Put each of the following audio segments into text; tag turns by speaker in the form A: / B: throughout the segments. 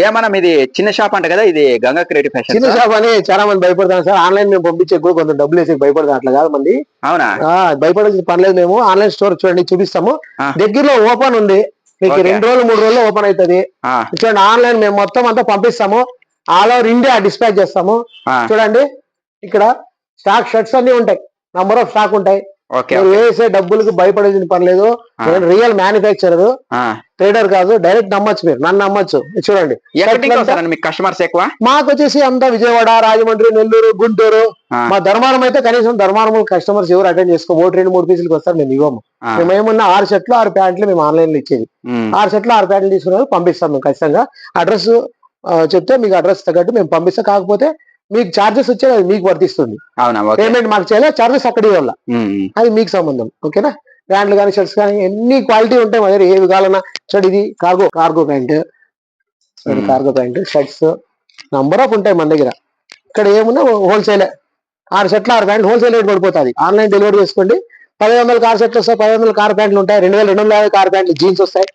A: ఏమన్నా ఇది చిన్న షాప్ అంట కదా, ఇది గంగా క్రియేటివ్ ఫ్యాషన్
B: చిన్న షాప్ అని చాలా మంది భయపడతాను సార్. ఆన్లైన్ మేము పంపించే కూడా కొంచెం డబ్బులు వేసి భయపడతాం, అట్లా కాదు మంది.
A: అవునా?
B: భయపడాల్సిన పర్లేదు, మేము ఆన్లైన్ స్టోర్ చూడండి చూపిస్తాము. దగ్గరలో ఓపెన్ ఉంది, మీకు 2 రోజులు 3 రోజుల్లో ఓపెన్ అవుతుంది. చూడండి ఆన్లైన్ మేము మొత్తం అంతా పంపిస్తాము, ఆల్ ఓవర్ ఇండియా డిస్పాచ్ చేస్తాము. చూడండి ఇక్కడ స్టాక్ షర్ట్స్ అన్ని ఉంటాయి, నంబర్ ఆఫ్ స్టాక్ ఉంటాయి. వేసే డబ్బులకు భయపడేది పర్లేదు. రియల్ మ్యానుఫ్యాక్చరర్, ట్రేడర్ కాదు, డైరెక్ట్ నమ్మచ్చు, మీరు నన్ను నమ్మచ్చు. చూడండి
A: కస్టమర్స్ ఎక్కువ
B: మాకు వచ్చేసి అంతా విజయవాడ, రాజమండ్రి, నెల్లూరు, గుంటూరు. మా ధర్మారం అయితే కనీసం ధర్మారం కస్టమర్స్ ఎవరు అటెండ్ చేసుకో 2-3 పీసులకు వస్తారు, మేము ఇవ్వము. మేము ఏమన్నా 6 షర్ట్లు 6 ప్యాంట్లు మేము ఆన్లైన్ లో ఇచ్చేది. 6 షర్ట్లు 6 ప్యాంట్లు తీసుకున్నారు, పంపిస్తాం మేము ఖచ్చితంగా. అడ్రస్ చెప్తే మీకు అడ్రస్ తగ్గట్టు మేము పంపిస్తాం. కాకపోతే మీకు చార్జెస్ వచ్చే అది మీకు వర్తిస్తుంది. పేమెంట్ మాకు చేయాలి, చార్జెస్ అక్కడ ఇవ్వాలి, అది మీకు సంబంధం. ఓకేనా? ప్యాంట్లు కానీ షర్ట్స్ కానీ ఎన్ని క్వాలిటీ ఉంటాయి మా దగ్గర, ఏవి కావాలన్నా. చూడండి ఇది cargo pant, shirts number of ఉంటాయి మన దగ్గర. ఇక్కడ ఏమున్నా హోల్సేల్, 6 షర్ట్లు 6 ప్యాంట్లు హోల్సేల్ రేట్ పడిపోతుంది. ఆన్లైన్ డెలివరీ చేసుకోండి. 1500 6 షర్ట్లు వస్తాయి, 1500 6 ప్యాంట్లు ఉంటాయి, 2250 6 ప్యాంట్లు జీన్స్ వస్తాయి.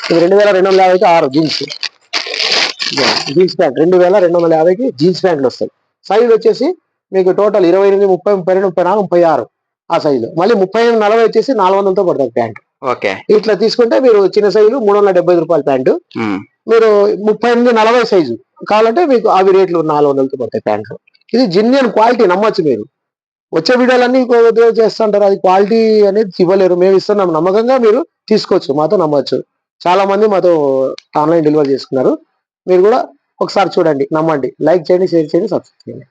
B: 2250 6 జీన్స్ ప్యాంట్, 2250 జీన్స్ ప్యాంట్లు వస్తాయి. సైజ్ వచ్చేసి మీకు టోటల్ 28, 30, 32, 34, 36 ఆ సైజు. మళ్ళీ 38, 40 వచ్చేసి 400తో పడుతుంది ప్యాంట్. ఇట్లా తీసుకుంటే మీరు చిన్న సైజు 375 రూపాయల ప్యాంటు, మీరు 38, 40 సైజు కావాలంటే మీకు అవి రేట్లు 400తో పడతాయి ప్యాంట్లు. ఇది జెన్యూన్ క్వాలిటీ, నమ్మచ్చు మీరు. వచ్చే వీడియోలన్నీ చేస్తుంటారు, అది క్వాలిటీ అనేది ఇవ్వలేరు, మేము ఇస్తున్నాం. నమ్మకంగా మీరు తీసుకోవచ్చు, మాతో నమ్మచ్చు. చాలా మంది మాతో ఆన్లైన్ డెలివరీ చేసుకున్నారు. మీరు కూడా ఒకసారి చూడండి, నమ్మండి. లైక్ చేయండి, షేర్ చేయండి, సబ్స్క్రైబ్ చేయండి.